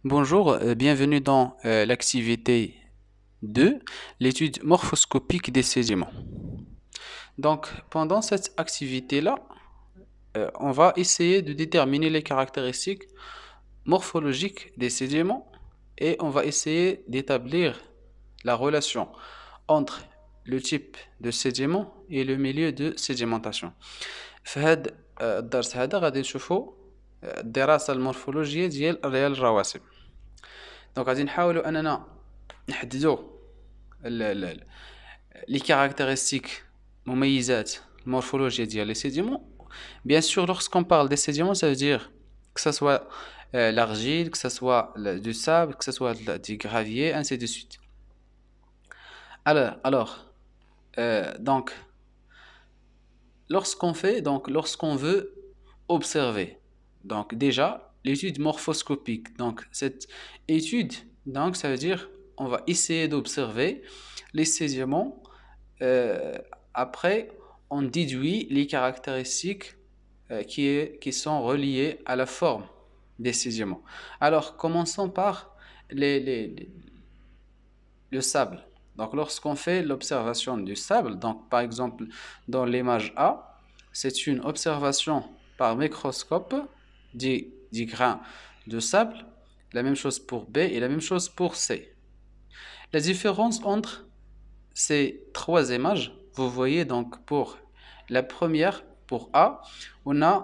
Bonjour, bienvenue dans l'activité 2, l'étude morphoscopique des sédiments. Donc, pendant cette activité-là, on va essayer de déterminer les caractéristiques morphologiques des sédiments et on va essayer d'établir la relation entre le type de sédiment et le milieu de sédimentation. في هذا الدرس هذا غادي نشوفوا الدراسة المورفولوجية ديال الرواسب. دونك غادي نحاولوا اننا نحددوا les caractéristiques مميزات المورphologie ديال les sédiments. Bien sûr, lorsqu'on parle des sédiments, ça veut dire que ce soit l'argile, que ce soit du sable, que ce soit du gravier, ainsi de suite. Alors donc, lorsqu'on veut observer, donc déjà, l'étude morphoscopique, donc cette étude, donc ça veut dire on va essayer d'observer les sédiments. euh, Après, on déduit les caractéristiques qui sont reliées à la forme des sédiments. Alors, commençons par le sable. Donc, lorsqu'on fait l'observation du sable, donc par exemple dans l'image A, c'est une observation par microscope des grains de sable. La même chose pour B et la même chose pour C. La différence entre ces trois images, vous voyez donc pour la première, pour A, on a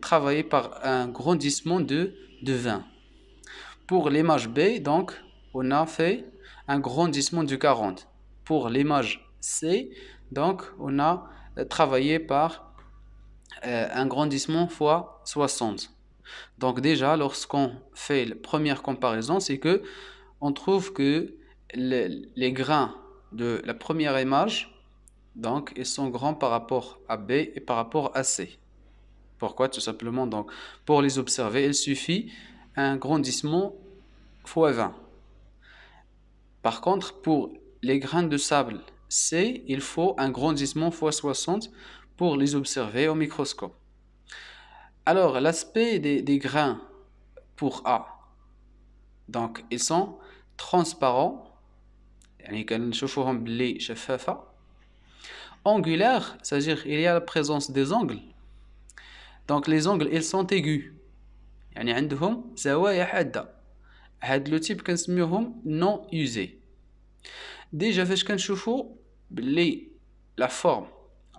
travaillé par un grandissement de 20. Pour l'image B, donc, on a fait un grandissement de 40. Pour l'image C, donc, on a travaillé par un grandissement fois 60. Donc déjà, lorsqu'on fait la première comparaison, c'est que on trouve que les grains de la première image, donc, ils sont grands par rapport à B et par rapport à C. Pourquoi? Tout simplement, donc, pour les observer, il suffit un grandissement fois 20. Par contre, pour les grains de sable C, il faut un grandissement fois 60 pour les observer au microscope. Alors, l'aspect des grains pour A, donc, ils sont transparents, يعني كنشوفوهم بلي شفافة. Angulaire, c'est-à-dire il y a la présence des angles. Donc les angles ils sont aigus. يعني عندهم زوايا حادة. هاد لو تيب كنسميوهم non usés. ديجا فاش كنشوفو بلي la forme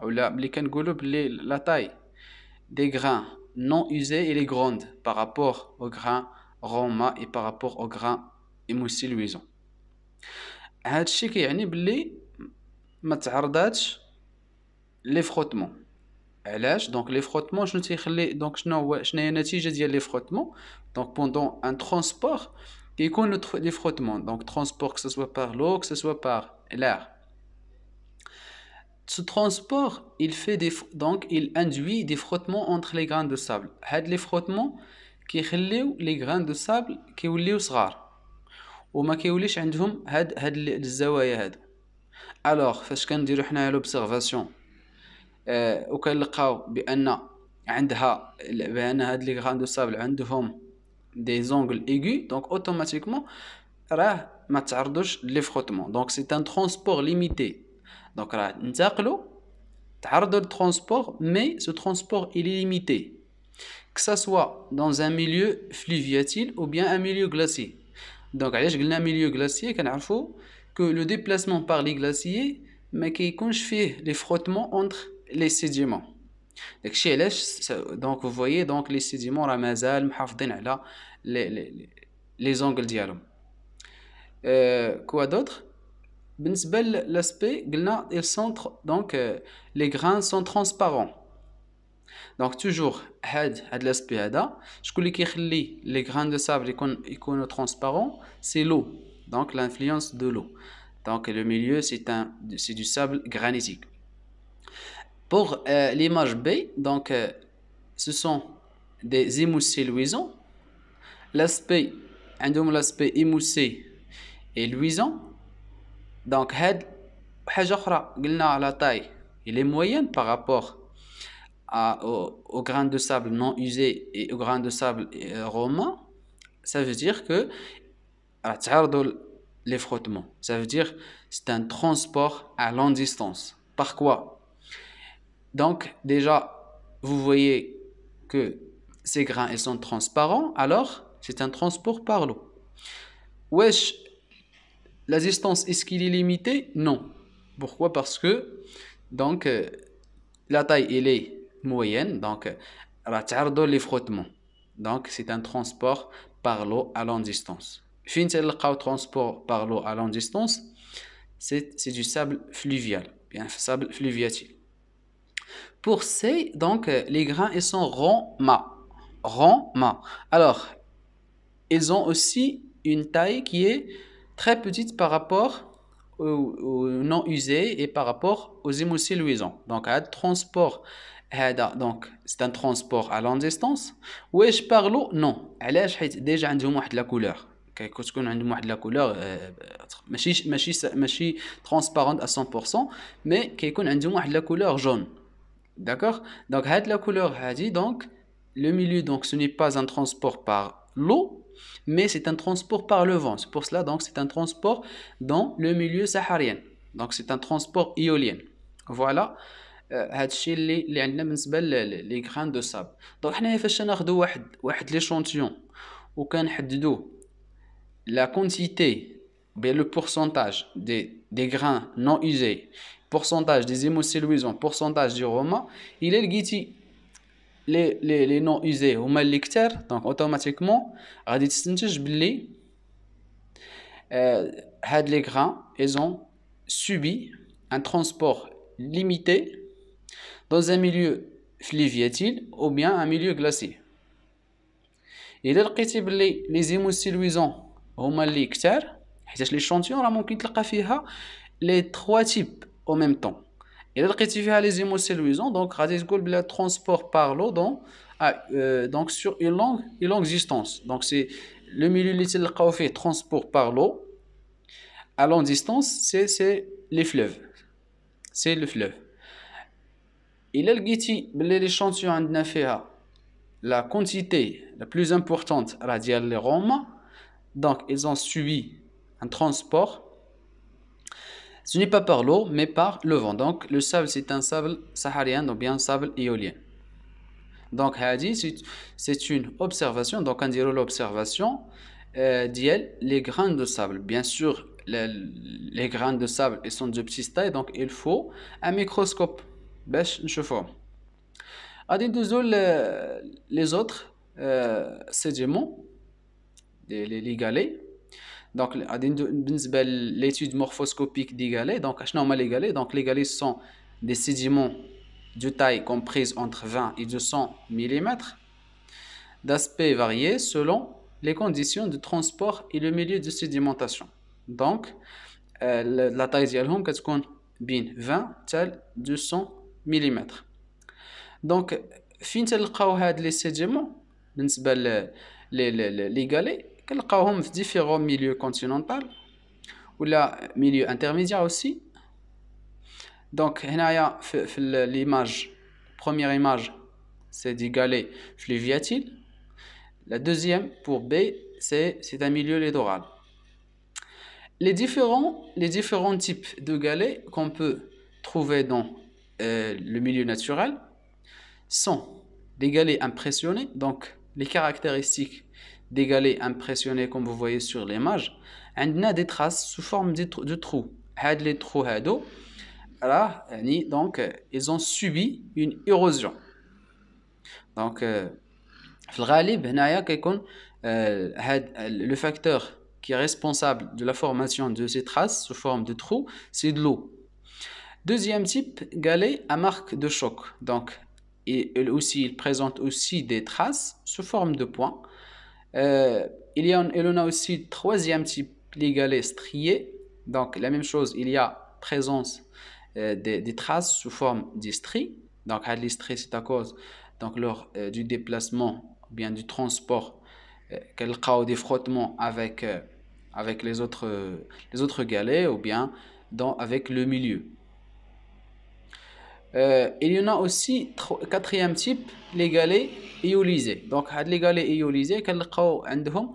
اولا بلي كنقولوا بلي la taille des grains non usés elle est grande par rapport aux grains roma et par rapport aux grains émoussés luisants. هادشي كيعني بلي ما تعرضاتش لي فروتمون. علاش؟ دونك لي فروتمون شنو تيخلي دونك شنو هي النتيجه ديال لي فروتمون؟ دونك بوندون ان ترونسبور كيكون لي فروتمون دونك ترونسبور que ce soit par l'eau que ce soit par l'air. Ce transport il fait donc il induit des frottements entre les grains de sable. هاد لي frottements كيخليو لي grains de sable كيوليو صغار وما كيوليش عندهم هاد الزوايا هادو. alors فاش كنديرو حنايا لوبسيرفاسيون وكنلقاو بان هاد لي غران دو سابل عندهم دي زونغل ايغو دونك اوتوماتيكمون راه ما تعرضوش لي فروتمون. دونك سي ان ترونسبور ليميتي. دونك راه انتقلوا تعرضوا للترونسبور مي سو ترونسبور il est limité que ça soit dans un milieu fluviatile ou bien un milieu glacier. Donc علاش قلنا milieu glacier كنعرفوا que le déplacement par les glaciers ما كيكونش فيه les frottements entre les sédiments. داكشي علاش donc vous voyez donc les sédiments راه مازال محافظين على les angles ديالهم. Quoi d'autre? بالنسبه l'aspect قلنا ils sont donc les grains sont transparents. Donc toujours هاد l'aspect هذا شكون اللي كيخلي les grains de sable يكونوا transparents? C'est l'eau. Donc l'influence de l'eau. Donc le milieu c'est du sable granitique. Pour l'image B, donc ce sont des émoussés luisants. L'aspect émoussé et luisant. Donc حاجة أخرى قلنا la taille il est moyenne par rapport aux grains de sable non usés et aux grains de sable romains. ça veut dire que les frottements, ça veut dire c'est un transport à longue distance. Par quoi? Donc déjà, vous voyez que ces grains ils sont transparents, alors c'est un transport par l'eau. Wesh, la distance est-ce qu'il est limité? Non. Pourquoi? Parce que donc la taille elle est moyenne, donc les frottements. Donc c'est un transport par l'eau à longue distance. Fin le transport par l'eau à longue distance, c'est du sable fluvial, bien sable fluviatile. Pour ces, donc les grains ils sont ronds-mâts. Ronds-mâts. Alors, ils ont aussi une taille qui est très petite par rapport aux non usés et par rapport aux émoussés luisants. Donc, à transport, donc c'est un transport à longue distance. واش par l'eau? Non. علاش؟ حيت déjà عندهم واحد لا كولور. كتكون عندهم واحد لا كولور ماشي transparente à 100%, mais كيكون عندهم واحد لا كولور jaune. D'accord? Donc, la couleur, donc, le milieu, donc, ce n'est pas un transport par l'eau, mais c'est un transport par le vent. C'est pour cela, donc, c'est un transport dans le milieu saharien. Donc, c'est un transport éolien. Voilà. هادشي اللي عندنا بالنسبه لي grains de sable. Donc حنايا فاش ناخذوا واحد l'échantillon وكنحددوا la quantité, bien le pourcentage des grains non usés, pourcentage des hémocellulosants, pourcentage du roma, il est le les non usés هما اللي كتار, donc automatiquement غادي تستنتج باللي هاد les grains ils ont subi un transport limité dans un milieu fluviatile ou bien un milieu glaciaire. إلا لقيتي باللي les hémocellulosants هما اللي كتار, حيتاش l'échantillon راه ممكن تلقى فيها les trois types en même temps. إلا لقيتي فيها les hémocellulosants, donc غادي تقول بلا transport par l'eau donc sur une longue distance. Donc c'est le milieu اللي تلقاو فيه transport par l'eau à longue distance, c'est les fleuves. C'est le fleuve. إلا لقيتي بلي l'échantillon عندنا فيها la quantité la plus importante radiale les Romains, donc ils ont subi un transport. Ce n'est pas par l'eau, mais par le vent. Donc le sable, c'est un sable saharien, ou bien un sable éolien. Donc c'est une observation. Donc on dirait l'observation d'elle les grains de sable. Bien sûr, les grains de sable ils sont de petite taille, donc il faut un microscope. باش نشوفوهم. غادي ندوزو les autres sédiments, les galets. Donc غادي بالنسبه l'étude morphoscopique des galets. Donc شنو هما les galets? Donc les galets sont des sédiments de taille comprise entre 20 et 200 mm, d'aspect varié selon les conditions de transport et le milieu de sédimentation. Donc la taille ديالهم كتكون بين 20 حتى 200 mm. Donc فين تلقاو هاد لي سيديمون بالنسبه لي غالي؟ كنلقاوهم في différents milieux continental ولا milieu intermédiaire aussi. Donc هنايا في l'image, première image, c'est des galets fluviatiles. La deuxième pour B, c'est un milieu littoral. Les différents types de galets qu'on peut trouver dans le milieu naturel sont des galets impressionnés. Donc les caractéristiques des galets impressionnés comme vous voyez sur l'image, on a des traces sous forme de trous. Les trous donc ils ont subi une érosion. Donc le facteur qui est responsable de la formation de ces traces sous forme de trous, c'est de l'eau. Deuxième type, galet à marque de choc. Donc il présente aussi des traces sous forme de points. Il en a aussi troisième type, les galets striés. Donc la même chose, il y a présence des traces sous forme de stries. Donc les stries, c'est à cause donc lors du déplacement, bien du transport, des frottements avec les autres galets ou bien avec le milieu. Il y en a aussi quatrième type, les galets iolisés. Donc, les galets iolisés, كنلقاو عندهم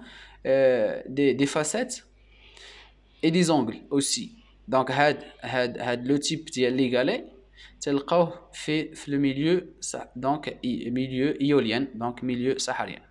des facettes et des angles aussi. Donc, le type ديال les galets تلقاوه في le milieu, donc milieu iolien, donc milieu saharien.